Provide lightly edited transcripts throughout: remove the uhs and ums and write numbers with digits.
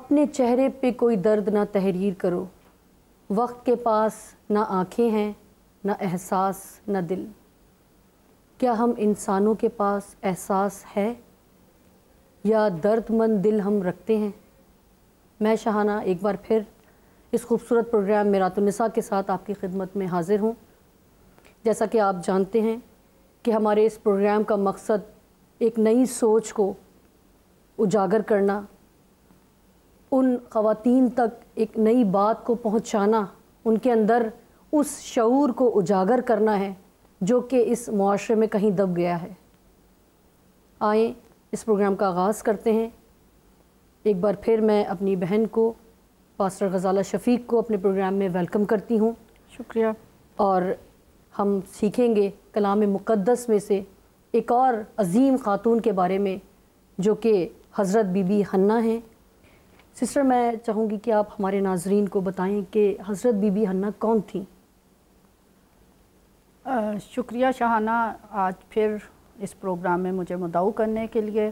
اپنے چہرے پہ کوئی درد نہ تحریر کرو، وقت کے پاس نہ آنکھیں ہیں نہ احساس نہ دل، کیا ہم انسانوں کے پاس احساس ہے یا درد مند دل ہم رکھتے ہیں؟ میں شاہانہ ایک بار پھر اس خوبصورت پروگرام میرات النساء کے ساتھ آپ کی خدمت میں حاضر ہوں۔ جیسا کہ آپ جانتے ہیں کہ ہمارے اس پروگرام کا مقصد ایک نئی سوچ کو اجاگر کرنا، ان خواتین تک ایک نئی بات کو پہنچانا، ان کے اندر اس شعور کو اجاگر کرنا ہے جو کہ اس معاشرے میں کہیں دب گیا ہے۔ آئیں اس پروگرام کا آغاز کرتے ہیں۔ ایک بار پھر میں اپنی بہن کو پاسٹر غزالہ شفیق کو اپنے پروگرام میں ویلکم کرتی ہوں۔ شکریہ۔ اور ہم سیکھیں گے کلام مقدس میں سے ایک اور عظیم خاتون کے بارے میں جو کہ حضرت بی بی حنہ ہیں۔ سسٹر، میں چاہوں گی کہ آپ ہمارے ناظرین کو بتائیں کہ حضرت بی بی حنہ کون تھیں؟ شکریہ شاہانہ، آج پھر اس پروگرام میں مجھے مدعو کرنے کے لیے۔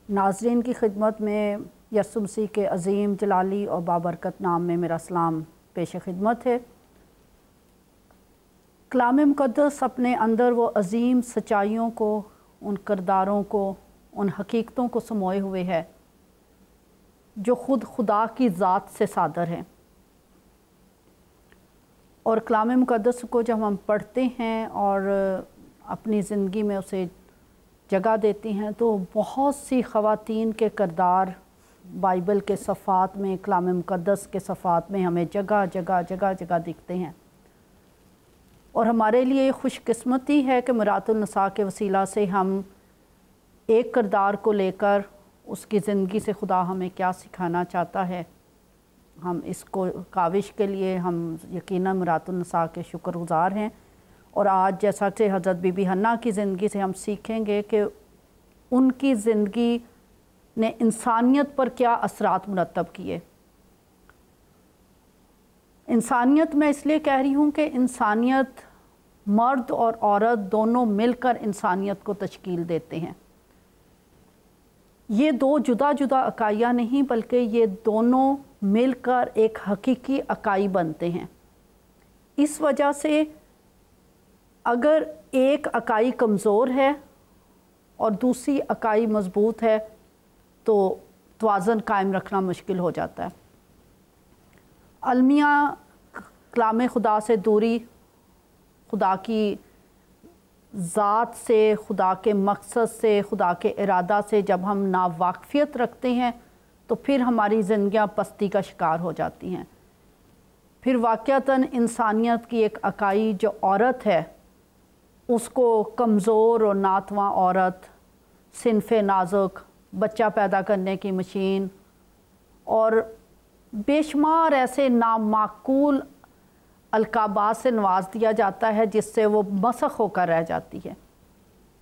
ناظرین کی خدمت میں یسوع مسیح کے عظیم جلالی اور بابرکت نام میں میرا سلام پیش خدمت ہے۔ کلام مقدس اپنے اندر وہ عظیم سچائیوں کو، ان کرداروں کو، ان حقیقتوں کو سموئے ہوئے ہے جو خود خدا کی ذات سے صادر ہیں، اور کلام مقدس کو جب ہم پڑھتے ہیں اور اپنی زندگی میں اسے جگہ دیتی ہیں تو بہت سی خواتین کے کردار بائبل کے صفحات میں، کلام مقدس کے صفحات میں ہمیں جگہ جگہ دکھتے ہیں، اور ہمارے لیے یہ خوش قسمتی ہے کہ میرات النساء کے وسیلہ سے ہم ایک کردار کو لے کر اس کی زندگی سے خدا ہمیں کیا سکھانا چاہتا ہے، ہم اس کو کاوش کے لیے ہم یقیناً میرات النساء کے شکر گزار ہیں۔ اور آج جیسا کہ حضرت بی بی حنہ کی زندگی سے ہم سیکھیں گے کہ ان کی زندگی نے انسانیت پر کیا اثرات مرتب کیے۔ انسانیت میں اس لیے کہہ رہی ہوں کہ انسانیت، مرد اور عورت دونوں مل کر انسانیت کو تشکیل دیتے ہیں۔ یہ دو جدا جدا اکائیاں نہیں بلکہ یہ دونوں مل کر ایک حقیقی اکائی بنتے ہیں۔ اس وجہ سے اگر ایک اکائی کمزور ہے اور دوسری اکائی مضبوط ہے تو توازن قائم رکھنا مشکل ہو جاتا ہے۔ المیہ کلام خدا سے دوری، خدا کی ذات سے، خدا کے مقصد سے، خدا کے ارادہ سے جب ہم ناواقفیت رکھتے ہیں تو پھر ہماری زندگیاں پستی کا شکار ہو جاتی ہیں۔ پھر واقعتاً انسانیت کی ایک اکائی جو عورت ہے، اس کو کمزور اور ناتواں عورت، صنف نازک، بچہ پیدا کرنے کی مشین اور بے شمار ایسے نامعقول القابات سے نواز دیا جاتا ہے جس سے وہ مسخ ہو کر رہ جاتی ہے۔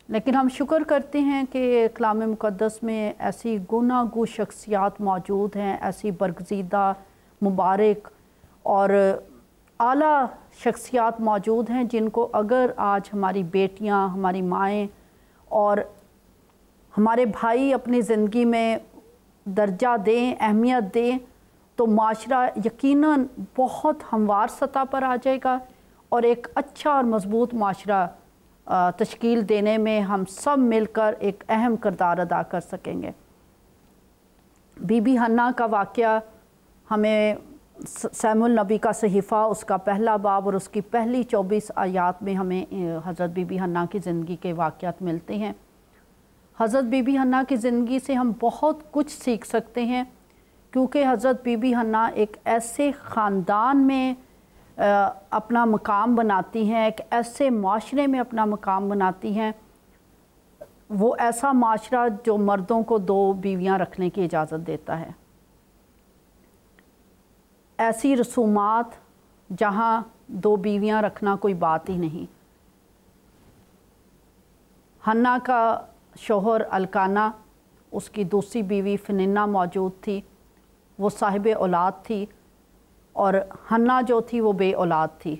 لیکن ہم شکر کرتے ہیں کہ کلام مقدس میں ایسی گوناگو شخصیات موجود ہیں، ایسی برگزیدہ، مبارک اور اعلیٰ شخصیات موجود ہیں جن کو اگر آج ہماری بیٹیاں، ہماری مائیں اور ہمارے بھائی اپنی زندگی میں درجہ دیں، اہمیت دیں تو معاشرہ یقیناً بہت ہموار سطح پر آ جائے گا، اور ایک اچھا اور مضبوط معاشرہ تشکیل دینے میں ہم سب مل کر ایک اہم کردار ادا کر سکیں گے۔ بی بی حنہ کا واقعہ ہمیں سیموئیل نبی کا صحیفہ، اس کا پہلا باب اور اس کی پہلی 24 آیات میں ہمیں حضرت بی بی حنہ کی زندگی کے واقعات ملتے ہیں۔ حضرت بی بی حنہ کی زندگی سے ہم بہت کچھ سیکھ سکتے ہیں، کیونکہ حضرت بی بی حنہ ایک ایسے خاندان میں اپنا مقام بناتی ہیں، ایک ایسے معاشرے میں اپنا مقام بناتی ہیں، وہ ایسا معاشرہ جو مردوں کو 2 بیویاں رکھنے کی اجازت دیتا ہے، ایسی رسومات جہاں 2 بیویاں رکھنا کوئی بات ہی نہیں۔ حنہ کا شوہر الکانہ، اس کی دوسری بیوی فننہ موجود تھی، وہ صاحب اولاد تھی، اور حنہ جو تھی وہ بے اولاد تھی،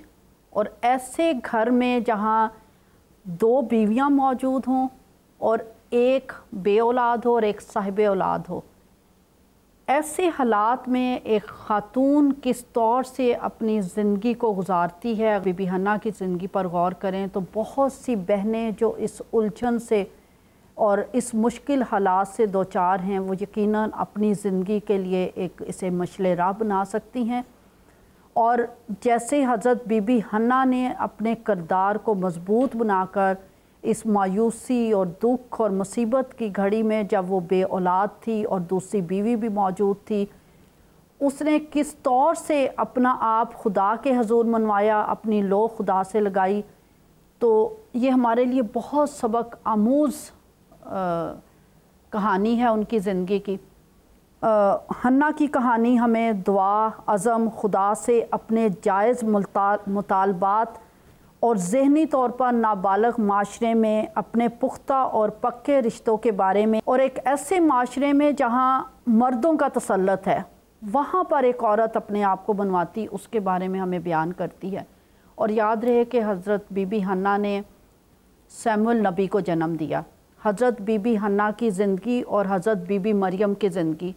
اور ایسے گھر میں جہاں 2 بیویاں موجود ہوں اور ایک بے اولاد ہو اور ایک صاحب اولاد ہو، ایسے حالات میں ایک خاتون کس طور سے اپنی زندگی کو گزارتی ہے، بی بی حنا کی زندگی پر غور کریں تو بہت سی بہنیں جو اس الجھن سے اور اس مشکل حالات سے دوچار ہیں وہ یقیناً اپنی زندگی کے لیے ایک اسے مشعل راہ بنا سکتی ہیں، اور جیسے حضرت بی بی حنا نے اپنے کردار کو مضبوط بنا کر اس مایوسی اور دکھ اور مصیبت کی گھڑی میں جب وہ بے اولاد تھی اور دوسری بیوی بھی موجود تھی، اس نے کس طور سے اپنا آپ خدا کے حضور منوایا، اپنی لو خدا سے لگائی، تو یہ ہمارے لیے بہت سبق آموز کہانی ہے ان کی زندگی کی۔ حنا کی کہانی ہمیں دعا، عزم، خدا سے اپنے جائز مطالبات اور ذہنی طور پر نابالغ معاشرے میں اپنے پختہ اور پکے رشتوں کے بارے میں، اور ایک ایسے معاشرے میں جہاں مردوں کا تسلط ہے وہاں پر ایک عورت اپنے آپ کو بنواتی، اس کے بارے میں ہمیں بیان کرتی ہے۔ اور یاد رہے کہ حضرت بی بی حنا نے سیموئل نبی کو جنم دیا۔ حضرت بی بی حنا کی زندگی اور حضرت بی بی مریم کی زندگی،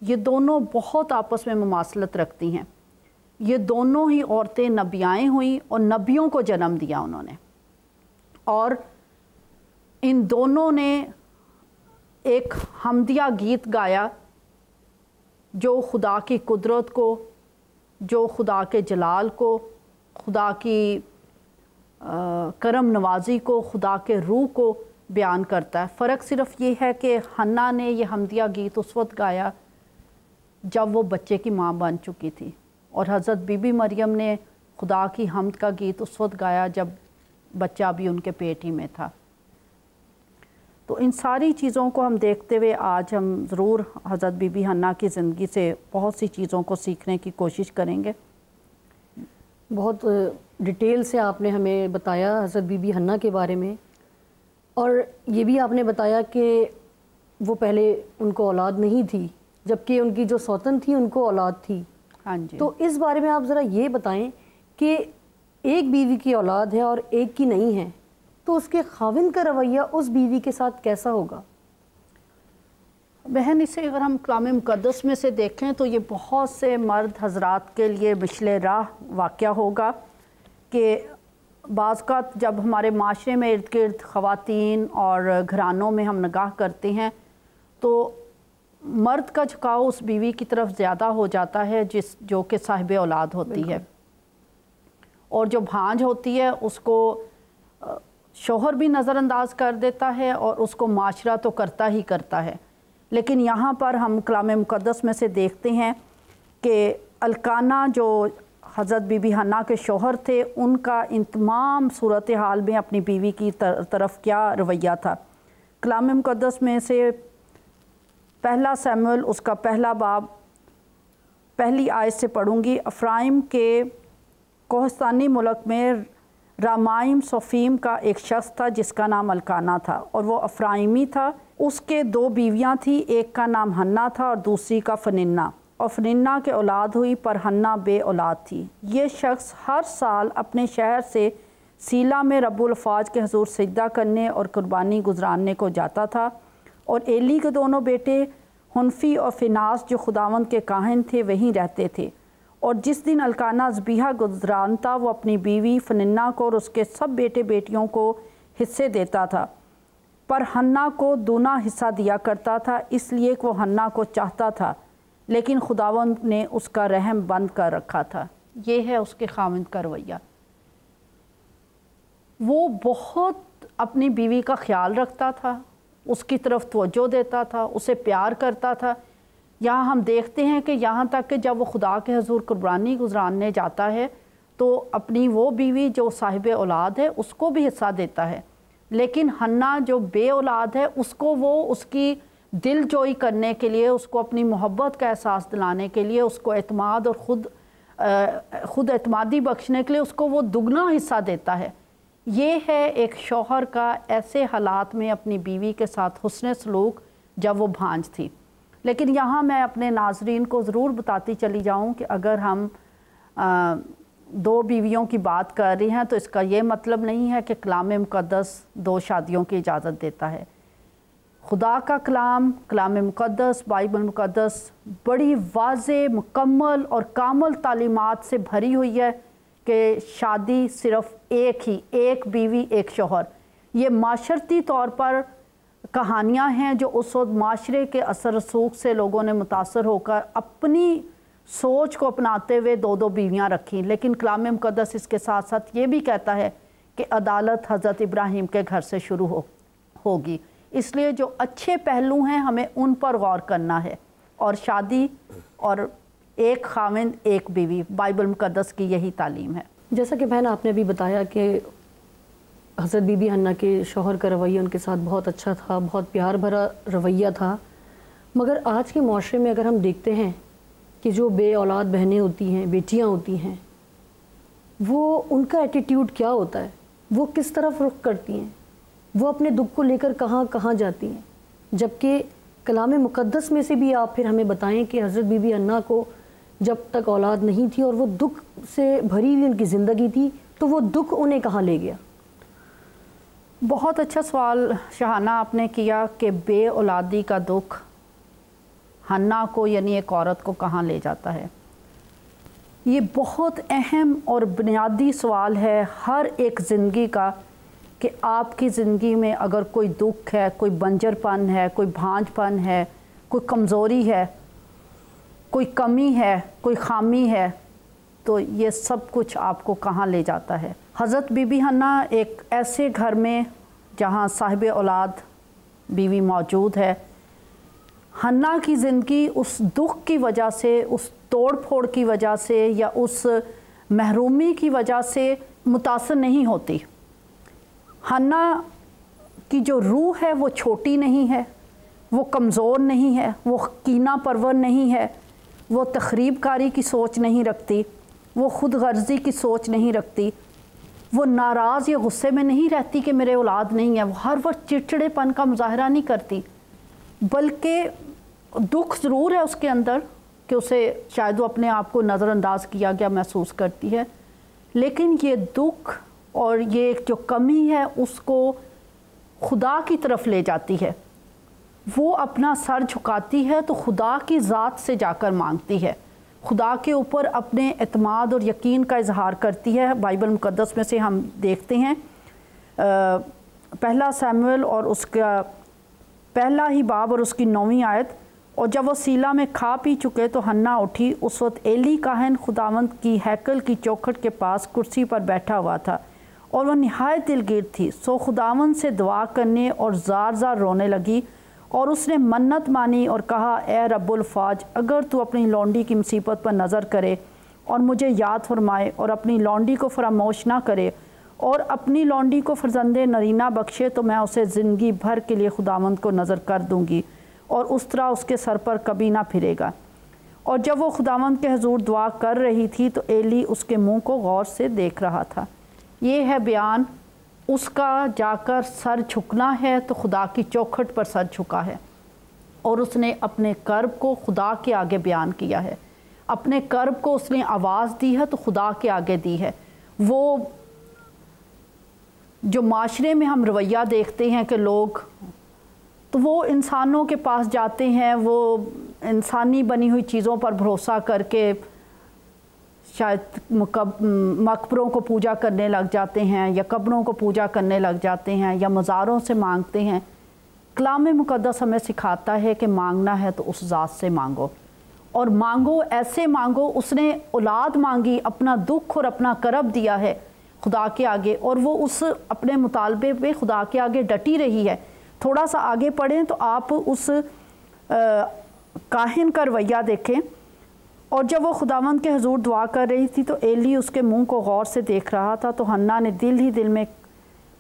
یہ دونوں بہت آپس میں مماثلت رکھتی ہیں۔ یہ دونوں ہی عورتیں نبیائیں ہوئیں اور نبیوں کو جنم دیا انہوں نے، اور ان دونوں نے ایک حمدیہ گیت گایا جو خدا کی قدرت کو، جو خدا کے جلال کو، خدا کی کرم نوازی کو، خدا کے روح کو بیان کرتا ہے۔ فرق صرف یہ ہے کہ حنا نے یہ حمدیہ گیت اس وقت گایا جب وہ بچے کی ماں بن چکی تھی، اور حضرت بی بی مریم نے خدا کی حمد کا گیت اس وقت گایا جب بچہ بھی ان کے پیٹ ہی میں تھا۔ تو ان ساری چیزوں کو ہم دیکھتے ہوئے آج ہم ضرور حضرت بی بی حنا کی زندگی سے بہت سی چیزوں کو سیکھنے کی کوشش کریں گے۔ بہت ڈیٹیل سے آپ نے ہمیں بتایا حضرت بی بی حنا کے بارے میں، اور یہ بھی آپ نے بتایا کہ وہ پہلے ان کو اولاد نہیں تھی جبکہ ان کی جو سوتن تھی ان کو اولاد تھی۔ ہاں جی، تو اس بارے میں آپ ذرا یہ بتائیں کہ ایک بیوی کی اولاد ہے اور ایک کی نہیں ہے، تو اس کے خاوند کا رویہ اس بیوی کے ساتھ کیسا ہوگا؟ بہن، اسے اگر ہم کلام مقدس میں سے دیکھیں تو یہ بہت سے مرد حضرات کے لیے مشعل راہ واقعہ ہوگا کہ بعض اوقات جب ہمارے معاشرے میں ارد گرد خواتین اور گھرانوں میں ہم نگاہ کرتے ہیں تو مرد کا جھکاؤ اس بیوی کی طرف زیادہ ہو جاتا ہے جو کہ صاحب اولاد ہوتی ہے، اور جو بھانج ہوتی ہے اس کو شوہر بھی نظر انداز کر دیتا ہے اور اس کو معاشرہ تو کرتا ہی کرتا ہے۔ لیکن یہاں پر ہم کلام مقدس میں سے دیکھتے ہیں کہ الکانہ جو حضرت بی بی حنا کے شوہر تھے، ان کا ان تمام صورتحال میں اپنی بیوی کی طرف کیا رویہ تھا۔ کلام مقدس میں سے پہلا سیموئل اس کا پہلا باب پہلی آیت سے پڑھوں گی۔ افرائیم کے کوہستانی ملک میں رامائم صوفیم کا ایک شخص تھا جس کا نام الکانہ تھا، اور وہ افرائیمی تھا۔ اس کے دو بیویاں تھیں، ایک کا نام حنا تھا اور دوسری کا فننا، اور فننا کے اولاد ہوئی پر حنا بے اولاد تھی۔ یہ شخص ہر سال اپنے شہر سے سیلا میں رب الافواج کے حضور سجدہ کرنے اور قربانی گزراننے کو جاتا تھا، اور ایلی کے دونوں بیٹے حنفی اور فیناس جو خداوند کے کاہن تھے وہیں رہتے تھے، اور جس دن الکانہ ذبیحہ گزرانتا وہ اپنی بیوی فننا کو اور اس کے سب بیٹے بیٹیوں کو حصے دیتا تھا، پر حنا کو دونا حصہ دیا کرتا تھا، اس لیے کہ وہ حنا کو چاہتا تھا، لیکن خداوند نے اس کا رحم بند کر رکھا تھا۔ یہ ہے اس کے خاوند کا رویہ۔ وہ بہت اپنی بیوی کا خیال رکھتا تھا، اس کی طرف توجہ دیتا تھا، اسے پیار کرتا تھا۔ یہاں ہم دیکھتے ہیں کہ یہاں تک کہ جب وہ خدا کے حضور قربانی گزراننے جاتا ہے تو اپنی وہ بیوی جو صاحب اولاد ہے اس کو بھی حصہ دیتا ہے، لیکن حنا جو بے اولاد ہے اس کو وہ اس کی دل جوئی کرنے کے لیے، اس کو اپنی محبت کا احساس دلانے کے لیے، اس کو اعتماد اور خود اعتمادی بخشنے کے لیے اس کو وہ دگنا حصہ دیتا ہے۔ یہ ہے ایک شوہر کا ایسے حالات میں اپنی بیوی کے ساتھ حسن سلوک جب وہ بھانج تھی۔ لیکن یہاں میں اپنے ناظرین کو ضرور بتاتی چلی جاؤں کہ اگر ہم دو بیویوں کی بات کر رہے ہیں تو اس کا یہ مطلب نہیں ہے کہ کلام مقدس دو شادیوں کی اجازت دیتا ہے۔ خدا کا کلام مقدس، بائبل مقدس بڑی واضح، مکمل اور کامل تعلیمات سے بھری ہوئی ہے کہ شادی صرف ایک بیوی ایک شوہر، یہ معاشرتی طور پر کہانیاں ہیں جو اس وقت معاشرے کے اثر رسوخ سے لوگوں نے متاثر ہو کر اپنی سوچ کو اپناتے ہوئے دو بیویاں رکھیں، لیکن کلام مقدس اس کے ساتھ ساتھ یہ بھی کہتا ہے کہ عدالت حضرت ابراہیم کے گھر سے شروع ہوگی۔ اس لیے جو اچھے پہلو ہیں ہمیں ان پر غور کرنا ہے، اور شادی اور ایک خاوند ایک بیوی بائبل مقدس کی یہی تعلیم ہے۔ جیسا کہ بہن آپ نے ابھی بتایا کہ حضرت بی بی حنا کے شوہر کا رویہ ان کے ساتھ بہت اچھا تھا، بہت پیار بھرا رویہ تھا، مگر آج کے معاشرے میں اگر ہم دیکھتے ہیں کہ جو بے اولاد بہنیں ہوتی ہیں، بیٹیاں ہوتی ہیں، وہ ان کا ایٹیٹیوڈ کیا ہوتا ہے، وہ کس طرف رخ کرتی ہیں، وہ اپنے دکھ کو لے کر کہاں کہاں جاتی ہیں، جبکہ کلام مقدس میں سے بھی آپ پھر ہمیں بتائیں کہ حضرت بی بی حنا کو جب تک اولاد نہیں تھی اور وہ دکھ سے بھری ہوئی ان کی زندگی تھی، تو وہ دکھ انہیں کہاں لے گیا؟ بہت اچھا سوال شہانہ آپ نے کیا کہ بے اولادی کا دکھ حنا کو یعنی ایک عورت کو کہاں لے جاتا ہے۔ یہ بہت اہم اور بنیادی سوال ہے ہر ایک زندگی کا، کہ آپ کی زندگی میں اگر کوئی دکھ ہے، کوئی بنجر پن ہے، کوئی بھانج پن ہے، کوئی کمزوری ہے، کوئی کمی ہے، کوئی خامی ہے، تو یہ سب کچھ آپ کو کہاں لے جاتا ہے۔ حضرت بی بی حنا ایک ایسے گھر میں جہاں صاحب اولاد بیوی موجود ہے، حنا کی زندگی اس دکھ کی وجہ سے، اس توڑ پھوڑ کی وجہ سے یا اس محرومی کی وجہ سے متاثر نہیں ہوتی۔ حنا کی جو روح ہے وہ چھوٹی نہیں ہے، وہ کمزور نہیں ہے، وہ کینہ پرور نہیں ہے، وہ تخریب کاری کی سوچ نہیں رکھتی، وہ خود غرضی کی سوچ نہیں رکھتی، وہ ناراض یا غصے میں نہیں رہتی کہ میرے اولاد نہیں ہے، وہ ہر وقت چڑچڑے پن کا مظاہرہ نہیں کرتی، بلکہ دکھ ضرور ہے اس کے اندر کہ اسے شاید وہ اپنے آپ کو نظر انداز کیا گیا محسوس کرتی ہے، لیکن یہ دکھ اور یہ جو کمی ہے اس کو خدا کی طرف لے جاتی ہے۔ وہ اپنا سر جھکاتی ہے تو خدا کی ذات سے جا کر مانگتی ہے، خدا کے اوپر اپنے اعتماد اور یقین کا اظہار کرتی ہے۔ بائبل مقدس میں سے ہم دیکھتے ہیں پہلا سیموئیل اور اس کا پہلا ہی باب اور اس کی 9ویں آیت، اور جب وہ سیلا میں کھا پی چکے تو حنا اٹھی، اس وقت ایلی کاہن خداوند کی ہیکل کی چوکھٹ کے پاس کرسی پر بیٹھا ہوا تھا اور وہ نہایت دلگیر تھی، سو خداوند سے دعا کرنے اور زار زار رونے لگی، اور اس نے منت مانی اور کہا، اے رب الفاج، اگر تو اپنی لونڈی کی مصیبت پر نظر کرے اور مجھے یاد فرمائے اور اپنی لونڈی کو فراموش نہ کرے اور اپنی لونڈی کو فرزند نرینہ بخشے، تو میں اسے زندگی بھر کے لیے خداوند کو نظر کر دوں گی اور اس طرح اس کے سر پر کبھی نہ پھرے گا۔ اور جب وہ خداوند کے حضور دعا کر رہی تھی تو ایلی اس کے منہ کو غور سے دیکھ رہا تھا۔ یہ ہے بیان اس کا جا کر سر جھکنا ہے تو خدا کی چوکھٹ پر سر جھکا ہے، اور اس نے اپنے کرب کو خدا کے آگے بیان کیا ہے، اپنے کرب کو اس نے آواز دی ہے تو خدا کے آگے دی ہے۔ وہ جو معاشرے میں ہم رویہ دیکھتے ہیں کہ لوگ تو وہ انسانوں کے پاس جاتے ہیں، وہ انسانی بنی ہوئی چیزوں پر بھروسہ کر کے شاید مقبروں کو پوجا کرنے لگ جاتے ہیں یا قبروں کو پوجا کرنے لگ جاتے ہیں یا مزاروں سے مانگتے ہیں۔ کلام مقدس ہمیں سکھاتا ہے کہ مانگنا ہے تو اس ذات سے مانگو، اور مانگو ایسے مانگو۔ اس نے اولاد مانگی، اپنا دکھ اور اپنا کرب دیا ہے خدا کے آگے، اور وہ اس اپنے مطالبے پہ خدا کے آگے ڈٹی رہی ہے۔ تھوڑا سا آگے پڑھیں تو آپ اس کاہن کا رویہ دیکھیں۔ اور جب وہ خداوند کے حضور دعا کر رہی تھی تو ایلی اس کے منہ کو غور سے دیکھ رہا تھا، تو حنا نے دل ہی دل میں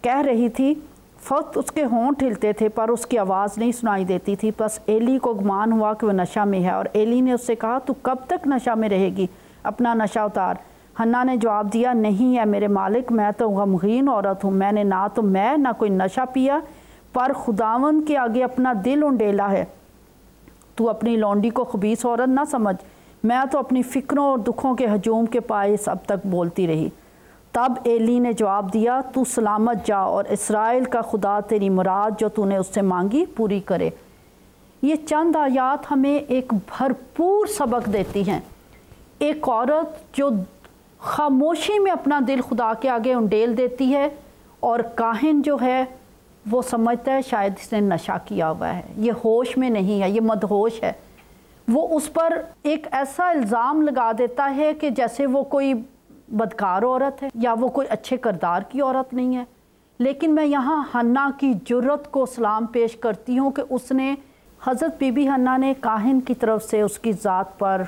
کہہ رہی تھی، فقط اس کے ہونٹ ہلتے تھے پر اس کی آواز نہیں سنائی دیتی تھی۔ بس ایلی کو گمان ہوا کہ وہ نشہ میں ہے، اور ایلی نے اس سے کہا، تو کب تک نشہ میں رہے گی؟ اپنا نشہ اتار۔ حنا نے جواب دیا، نہیں ہے میرے مالک، میں تو غمگین عورت ہوں، میں نے نہ کوئی نشہ پیا، پر خداوند کے آگے اپنا دل انڈیلا ہے۔ تو اپنی لونڈی کو خبیث عورت نہ سمجھ، میں تو اپنی فکروں اور دکھوں کے ہجوم کے باعث اب تک بولتی رہی۔ تب ایلی نے جواب دیا تو سلامت جا اور اسرائیل کا خدا تیری مراد جو تو نے اس سے مانگی پوری کرے۔ یہ چند آیات ہمیں ایک بھرپور سبق دیتی ہیں۔ ایک عورت جو خاموشی میں اپنا دل خدا کے آگے انڈیل دیتی ہے، اور کاہن جو ہے وہ سمجھتا ہے شاید اس نے نشہ کیا ہوا ہے، یہ ہوش میں نہیں ہے، یہ مدہوش ہے، وہ اس پر ایک ایسا الزام لگا دیتا ہے کہ جیسے وہ کوئی بدکار عورت ہے یا وہ کوئی اچھے کردار کی عورت نہیں ہے۔ لیکن میں یہاں حنا کی جرت کو سلام پیش کرتی ہوں کہ اس نے حضرت بی بی حنا نے کاہن کی طرف سے اس کی ذات پر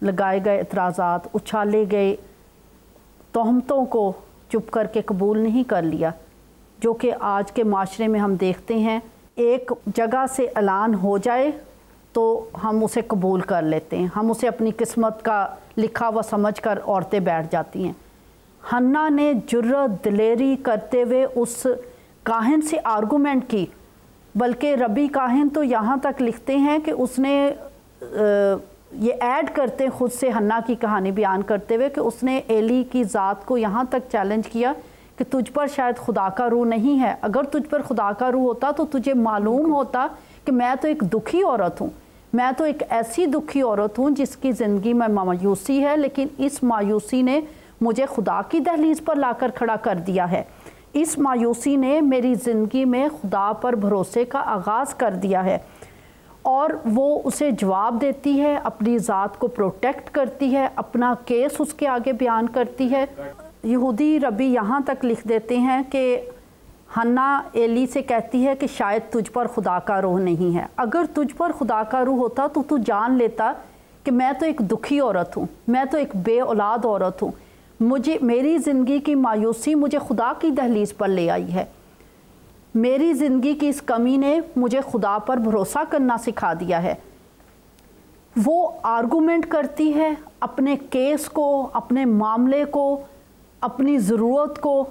لگائے گئے اعتراضات، اچھالے گئے تہمتوں کو چپ کر کے قبول نہیں کر لیا، جو کہ آج کے معاشرے میں ہم دیکھتے ہیں ایک جگہ سے اعلان ہو جائے تو ہم اسے قبول کر لیتے ہیں، ہم اسے اپنی قسمت کا لکھا ہوا سمجھ کر عورتیں بیٹھ جاتی ہیں۔ حنا نے جرت دلیری کرتے ہوئے اس کاہن سے آرگومنٹ کی، بلکہ ربی کاہن تو یہاں تک لکھتے ہیں کہ اس نے یہ ایڈ کرتے خود سے حنا کی کہانی بیان کرتے ہوئے کہ اس نے ایلی کی ذات کو یہاں تک چیلنج کیا کہ تجھ پر شاید خدا کا روح نہیں ہے، اگر تجھ پر خدا کا روح ہوتا تو تجھے معلوم ہوتا کہ میں تو ایک دکھی عورت ہوں، میں تو ایک ایسی دکھی عورت ہوں جس کی زندگی میں مایوسی ہے، لیکن اس مایوسی نے مجھے خدا کی دہلیز پر لا کر کھڑا کر دیا ہے، اس مایوسی نے میری زندگی میں خدا پر بھروسے کا آغاز کر دیا ہے۔ اور وہ اسے جواب دیتی ہے، اپنی ذات کو پروٹیکٹ کرتی ہے، اپنا کیس اس کے آگے بیان کرتی ہے۔ یہودی ربی یہاں تک لکھ دیتے ہیں کہ حنا ایلی سے کہتی ہے کہ شاید تجھ پر خدا کا روح نہیں ہے، اگر تجھ پر خدا کا روح ہوتا تو تو جان لیتا کہ میں تو ایک دکھی عورت ہوں، میں تو ایک بے اولاد عورت ہوں، میری زندگی کی مایوسی مجھے خدا کی دہلیز پر لے آئی ہے، میری زندگی کی اس کمی نے مجھے خدا پر بھروسہ کرنا سکھا دیا ہے۔ وہ آرگومنٹ کرتی ہے، اپنے کیس کو، اپنے معاملے کو، اپنی ضرورت کو،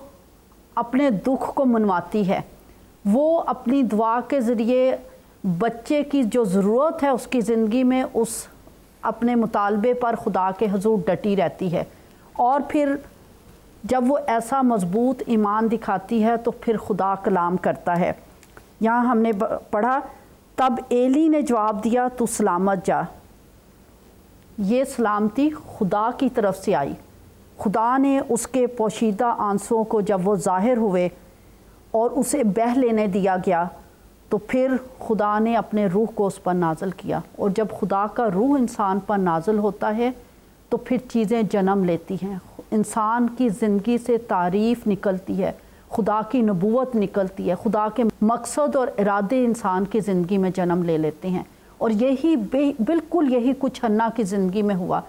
اپنے دکھ کو منواتی ہے۔ وہ اپنی دعا کے ذریعے بچے کی جو ضرورت ہے اس کی زندگی میں اس اپنے مطالبے پر خدا کے حضور ڈٹی رہتی ہے، اور پھر جب وہ ایسا مضبوط ایمان دکھاتی ہے تو پھر خدا کلام کرتا ہے۔ یہاں ہم نے پڑھا تب ایلی نے جواب دیا تو سلامت جا۔ یہ سلامتی خدا کی طرف سے آئی، خدا نے اس کے پوشیدہ آنسوؤں کو جب وہ ظاہر ہوئے اور اسے بہہ لینے دیا گیا تو پھر خدا نے اپنے روح کو اس پر نازل کیا، اور جب خدا کا روح انسان پر نازل ہوتا ہے تو پھر چیزیں جنم لیتی ہیں، انسان کی زندگی سے تعریف نکلتی ہے، خدا کی نبوت نکلتی ہے، خدا کے مقصد اور ارادے انسان کی زندگی میں جنم لے لیتے ہیں، اور یہی بالکل یہی کچھ حنا کی زندگی میں ہوا۔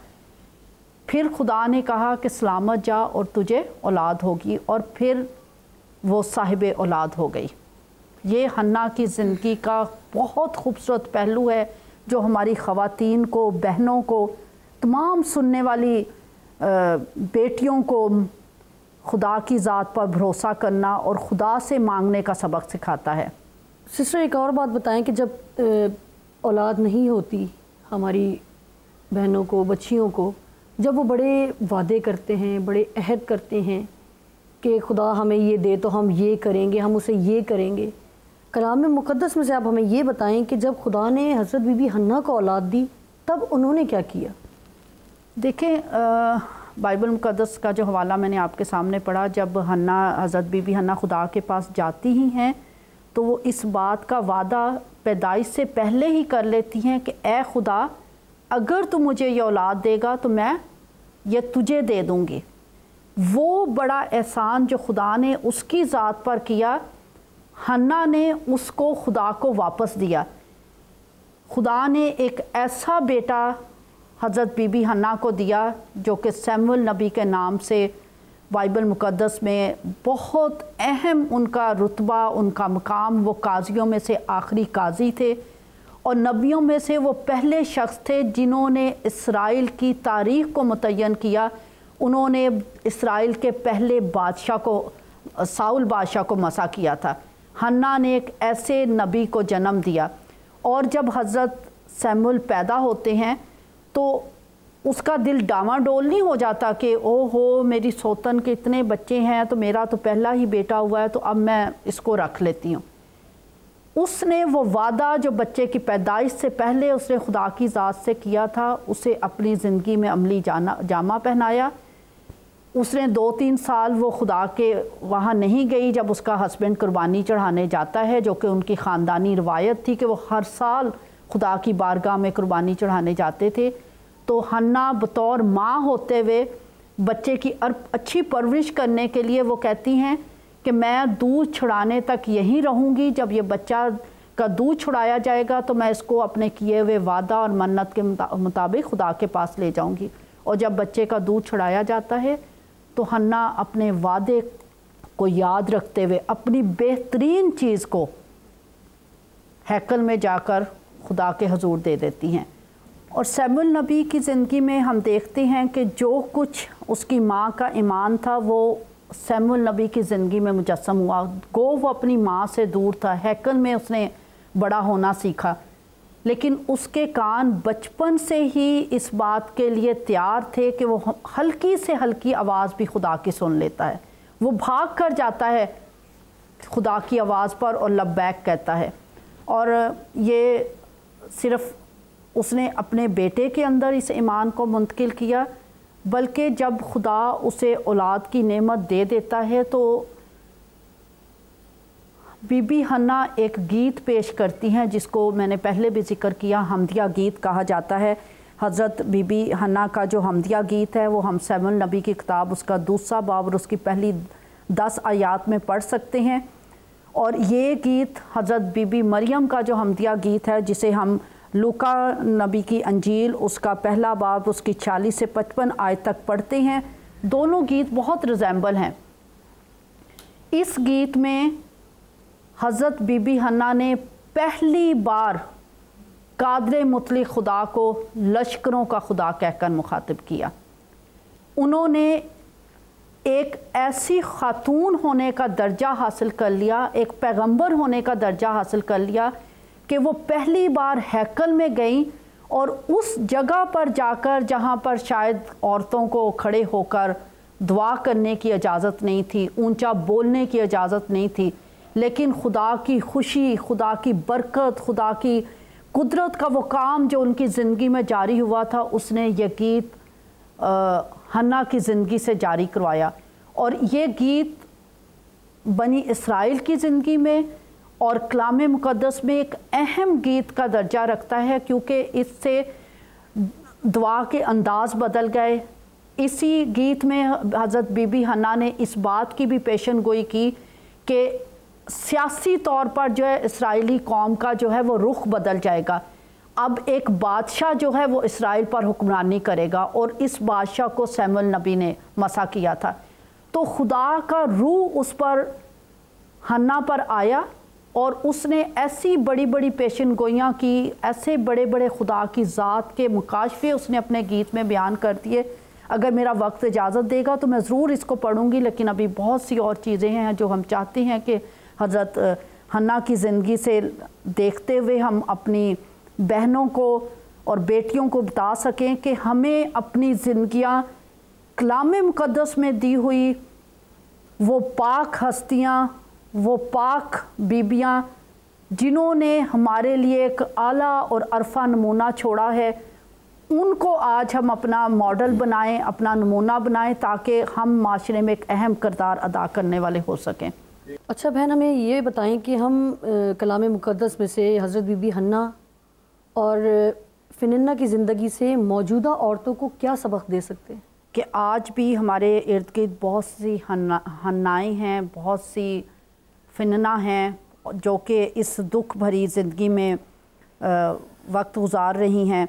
پھر خدا نے کہا کہ سلامت جا اور تجھے اولاد ہوگی، اور پھر وہ صاحب اولاد ہو گئی۔ یہ حنا کی زندگی کا بہت خوبصورت پہلو ہے جو ہماری خواتین کو، بہنوں کو، تمام سننے والی بیٹیوں کو خدا کی ذات پر بھروسہ کرنا اور خدا سے مانگنے کا سبق سکھاتا ہے۔ سسٹر ایک اور بات بتائیں کہ جب اولاد نہیں ہوتی ہماری بہنوں کو، بچیوں کو، جب وہ بڑے وعدے کرتے ہیں، بڑے عہد کرتے ہیں کہ خدا ہمیں یہ دے تو ہم یہ کریں گے، ہم اسے یہ کریں گے، کلام مقدس میں سے آپ ہمیں یہ بتائیں کہ جب خدا نے حضرت بی بی حنا کو اولاد دی تب انہوں نے کیا کیا؟ دیکھیں بائبل مقدس کا جو حوالہ میں نے آپ کے سامنے پڑھا، جب حنا، حضرت بی بی حنا خدا کے پاس جاتی ہی ہیں تو وہ اس بات کا وعدہ پیدائش سے پہلے ہی کر لیتی ہیں کہ اے خدا اگر تو مجھے یہ اولاد دے گا تو میں یہ تجھے دے دوں گی۔ وہ بڑا احسان جو خدا نے اس کی ذات پر کیا، حنا نے اس کو خدا کو واپس دیا۔ خدا نے ایک ایسا بیٹا حضرت بی بی حنا کو دیا جو کہ سیمول نبی کے نام سے بائبل مقدس میں بہت اہم ان کا رتبہ، ان کا مقام، وہ قاضیوں میں سے آخری قاضی تھے، اور نبیوں میں سے وہ پہلے شخص تھے جنہوں نے اسرائیل کی تاریخ کو متعین کیا۔ انہوں نے اسرائیل کے پہلے بادشاہ کو، ساؤل بادشاہ کو مسح کیا تھا۔ حنا نے ایک ایسے نبی کو جنم دیا، اور جب حضرت سیمول پیدا ہوتے ہیں تو اس کا دل ڈاواڈول نہیں ہو جاتا کہ او ہو میری سوتن کے اتنے بچے ہیں تو میرا تو پہلا ہی بیٹا ہوا ہے تو اب میں اس کو رکھ لیتی ہوں. اس نے وہ وعدہ جو بچے کی پیدائش سے پہلے اس نے خدا کی ذات سے کیا تھا اسے اپنی زندگی میں عملی جامہ پہنایا. اس نے 2-3 سال وہ خدا کے وہاں نہیں گئی جب اس کا ہسبینڈ قربانی چڑھانے جاتا ہے، جو کہ ان کی خاندانی روایت تھی کہ وہ ہر سال خدا کی بارگاہ میں قربانی چڑھانے جاتے تھے. تو حنا بطور ماں ہوتے ہوئے بچے کی اچھی پرورش کرنے کے لیے وہ کہتی ہیں کہ میں دودھ چھڑانے تک یہیں رہوں گی، جب یہ بچہ کا دودھ چھڑایا جائے گا تو میں اس کو اپنے کیے ہوئے وعدہ اور منت کے مطابق خدا کے پاس لے جاؤں گی. اور جب بچے کا دودھ چھڑایا جاتا ہے تو حنا اپنے وعدے کو یاد رکھتے ہوئے اپنی بہترین چیز کو ہیکل میں جا کر خدا کے حضور دے دیتی ہیں. اور سیموئیل نبی کی زندگی میں ہم دیکھتے ہیں کہ جو کچھ اس کی ماں کا ایمان تھا وہ سیموئیل نبی کی زندگی میں مجسم ہوا. گو وہ اپنی ماں سے دور تھا، ہیکل میں اس نے بڑا ہونا سیکھا، لیکن اس کے کان بچپن سے ہی اس بات کے لیے تیار تھے کہ وہ ہلکی سے ہلکی آواز بھی خدا کی سن لیتا ہے. وہ بھاگ کر جاتا ہے خدا کی آواز پر اور لبیک کہتا ہے. اور یہ صرف اس نے اپنے بیٹے کے اندر اس ایمان کو منتقل کیا، بلکہ جب خدا اسے اولاد کی نعمت دے دیتا ہے تو بی بی حنا ایک گیت پیش کرتی ہیں جس کو میں نے پہلے بھی ذکر کیا، حمدیہ گیت کہا جاتا ہے. حضرت بی بی حنا کا جو حمدیہ گیت ہے وہ ہم سیموئیل نبی کی کتاب اس کا 2 باب اور اس کی پہلی 10 آیات میں پڑھ سکتے ہیں. اور یہ گیت حضرت بی بی مریم کا جو حمدیہ گیت ہے جسے ہم لوکا نبی کی انجیل اس کا 1 باب اس کی 40 سے 55 آیت تک پڑھتے ہیں. دونوں گیت بہت ریزیمبل ہیں. اس گیت میں حضرت بی بی حنا نے پہلی بار قادر مطلق خدا کو لشکروں کا خدا کہہ کر مخاطب کیا. انہوں نے ایک ایسی خاتون ہونے کا درجہ حاصل کر لیا، ایک پیغمبر ہونے کا درجہ حاصل کر لیا کہ وہ پہلی بار ہیکل میں گئیں اور اس جگہ پر جا کر جہاں پر شاید عورتوں کو کھڑے ہو کر دعا کرنے کی اجازت نہیں تھی، اونچا بولنے کی اجازت نہیں تھی، لیکن خدا کی خوشی، خدا کی برکت، خدا کی قدرت کا وہ کام جو ان کی زندگی میں جاری ہوا تھا اس نے یہ گیت حنا کی زندگی سے جاری کروایا. اور یہ گیت بنی اسرائیل کی زندگی میں اور کلام مقدس میں ایک اہم گیت کا درجہ رکھتا ہے، کیونکہ اس سے دعا کے انداز بدل گئے. اسی گیت میں حضرت بی بی حنا نے اس بات کی بھی پیشن گوئی کی کہ سیاسی طور پر جو ہے اسرائیلی قوم کا جو ہے وہ رخ بدل جائے گا. اب ایک بادشاہ جو ہے وہ اسرائیل پر حکمرانی کرے گا، اور اس بادشاہ کو سیموئیل نبی نے مسا کیا تھا. تو خدا کا روح اس پر حنا پر آیا اور اس نے ایسی بڑی بڑی پیشن گوئیاں کی، ایسے بڑے بڑے خدا کی ذات کے مکاشفے اس نے اپنے گیت میں بیان کر دیے. اگر میرا وقت اجازت دے گا تو میں ضرور اس کو پڑھوں گی، لیکن ابھی بہت سی اور چیزیں ہیں جو ہم چاہتے ہیں کہ حضرت حنا کی زندگی سے دیکھتے ہوئے ہم اپنی بہنوں کو اور بیٹیوں کو بتا سکیں کہ ہمیں اپنی زندگیاں کلام مقدس میں دی ہوئی وہ پاک ہستیاں، وہ پاک بیبیاں جنہوں نے ہمارے لیے ایک اعلیٰ اور عرفہ نمونہ چھوڑا ہے، ان کو آج ہم اپنا ماڈل بنائیں، اپنا نمونہ بنائیں، تاکہ ہم معاشرے میں ایک اہم کردار ادا کرنے والے ہو سکیں. اچھا بہن، ہمیں یہ بتائیں کہ ہم کلام مقدس میں سے حضرت بی بی حنا اور فننا کی زندگی سے موجودہ عورتوں کو کیا سبق دے سکتے ہیں؟ کہ آج بھی ہمارے ارد گرد بہت سی حنائیں ہیں، بہت سی فننا ہیں جو کہ اس دکھ بھری زندگی میں وقت گزار رہی ہیں.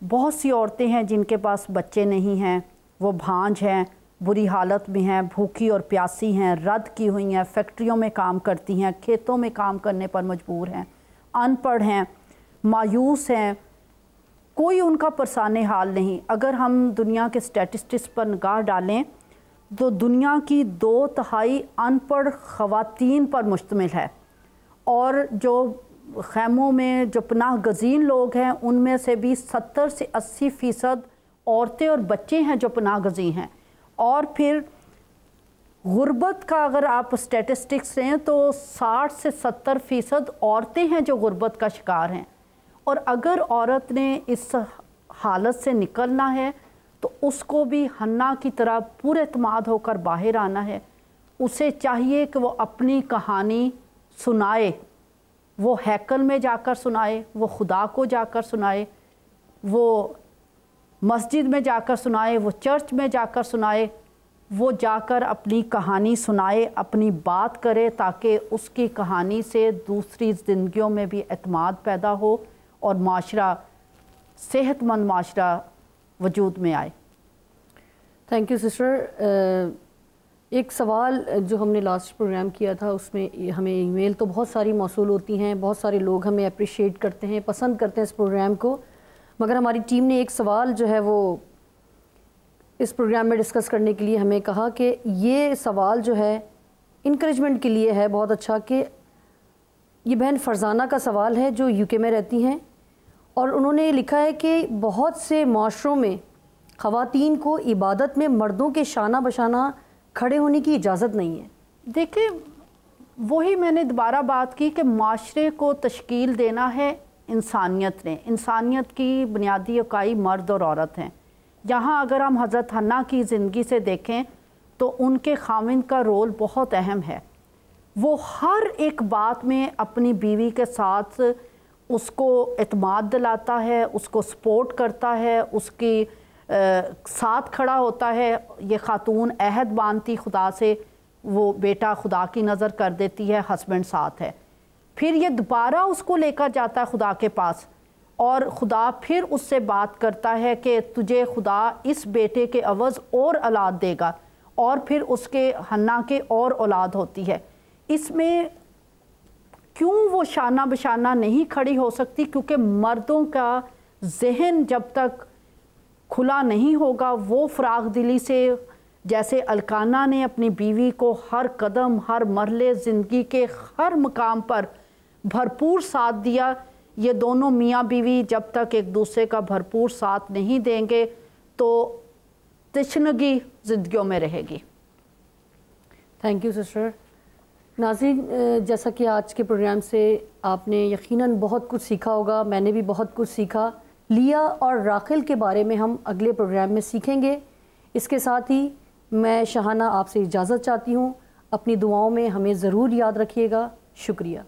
بہت سی عورتیں ہیں جن کے پاس بچے نہیں ہیں، وہ بھانج ہیں، بری حالت میں ہیں، بھوکی اور پیاسی ہیں، رد کی ہوئی ہیں، فیکٹریوں میں کام کرتی ہیں، کھیتوں میں کام کرنے پر مجبور ہیں، ان پڑھ ہیں، مایوس ہیں، کوئی ان کا پرسان حال نہیں. اگر ہم دنیا کے سٹیٹسٹکس پر نگاہ ڈالیں تو دنیا کی 2/3 ان پڑھ خواتین پر مشتمل ہے، اور جو خیموں میں جو پناہ گزین لوگ ہیں ان میں سے بھی 70 سے 80% عورتیں اور بچے ہیں جو پناہ گزین ہیں. اور پھر غربت کا اگر آپ اسٹیٹسٹکس لیں تو 60 سے 70% عورتیں ہیں جو غربت کا شکار ہیں. اور اگر عورت نے اس حالت سے نکلنا ہے تو اس کو بھی حنا کی طرح پورے اعتماد ہو کر باہر آنا ہے. اسے چاہیے کہ وہ اپنی کہانی سنائے، وہ ہیکل میں جا کر سنائے، وہ خدا کو جا کر سنائے، وہ مسجد میں جا کر سنائے، وہ چرچ میں جا کر سنائے، وہ جا کر اپنی کہانی سنائے، اپنی بات کرے، تاکہ اس کی کہانی سے دوسری زندگیوں میں بھی اعتماد پیدا ہو اور معاشرہ، صحت مند معاشرہ وجود میں آئے. Thank you sister. ایک سوال جو ہم نے لاسٹ پروگرام کیا تھا، اس میں ہمیں ای میل تو بہت ساری موصول ہوتی ہیں، بہت سارے لوگ ہمیں اپریشیٹ کرتے ہیں، پسند کرتے ہیں اس پروگرام کو، مگر ہماری ٹیم نے ایک سوال جو ہے وہ اس پروگرام میں ڈسکس کرنے کے لیے ہمیں کہا کہ یہ سوال جو ہے انکریجمنٹ کے لیے ہے بہت اچھا، کہ یہ بہن فرزانہ کا سوال ہے جو یو کے میں رہتی ہیں، اور انہوں نے لکھا ہے کہ بہت سے معاشروں میں خواتین کو عبادت میں مردوں کے شانہ بشانہ کھڑے ہونے کی اجازت نہیں ہے. دیکھیں، وہی میں نے دوبارہ بات کی کہ معاشرے کو تشکیل دینا ہے انسانیت نے. انسانیت کی بنیادی اکائی مرد اور عورت ہیں. یہاں اگر ہم حضرت حنا کی زندگی سے دیکھیں تو ان کے خاوند کا رول بہت اہم ہے. وہ ہر ایک بات میں اپنی بیوی کے ساتھ اس کو اعتماد دلاتا ہے، اس کو سپورٹ کرتا ہے، اس کی ساتھ کھڑا ہوتا ہے. یہ خاتون عہد باندھتی خدا سے، وہ بیٹا خدا کی نظر کر دیتی ہے، ہسبینڈ ساتھ ہے. پھر یہ دوبارہ اس کو لے کر جاتا ہے خدا کے پاس، اور خدا پھر اس سے بات کرتا ہے کہ تجھے خدا اس بیٹے کے عوض اور اولاد دے گا، اور پھر اس کے حنا کے اور اولاد ہوتی ہے. اس میں کیوں وہ شانہ بشانہ نہیں کھڑی ہو سکتی؟ کیونکہ مردوں کا ذہن جب تک کھلا نہیں ہوگا، وہ فراغ دلی سے، جیسے الکانہ نے اپنی بیوی کو ہر قدم، ہر مرحلے زندگی کے ہر مقام پر بھرپور ساتھ دیا، یہ دونوں میاں بیوی جب تک ایک دوسرے کا بھرپور ساتھ نہیں دیں گے تو تشنگی زندگیوں میں رہے گی. Thank you sister. ناظرین، جیسا کہ آج کے پروگرام سے آپ نے یقیناً بہت کچھ سیکھا ہوگا، میں نے بھی بہت کچھ سیکھا. لیا اور راخل کے بارے میں ہم اگلے پروگرام میں سیکھیں گے. اس کے ساتھ ہی میں شاہانہ آپ سے اجازت چاہتی ہوں. اپنی دعاؤں میں ہمیں ضرور یاد رکھیے گا. شکریہ.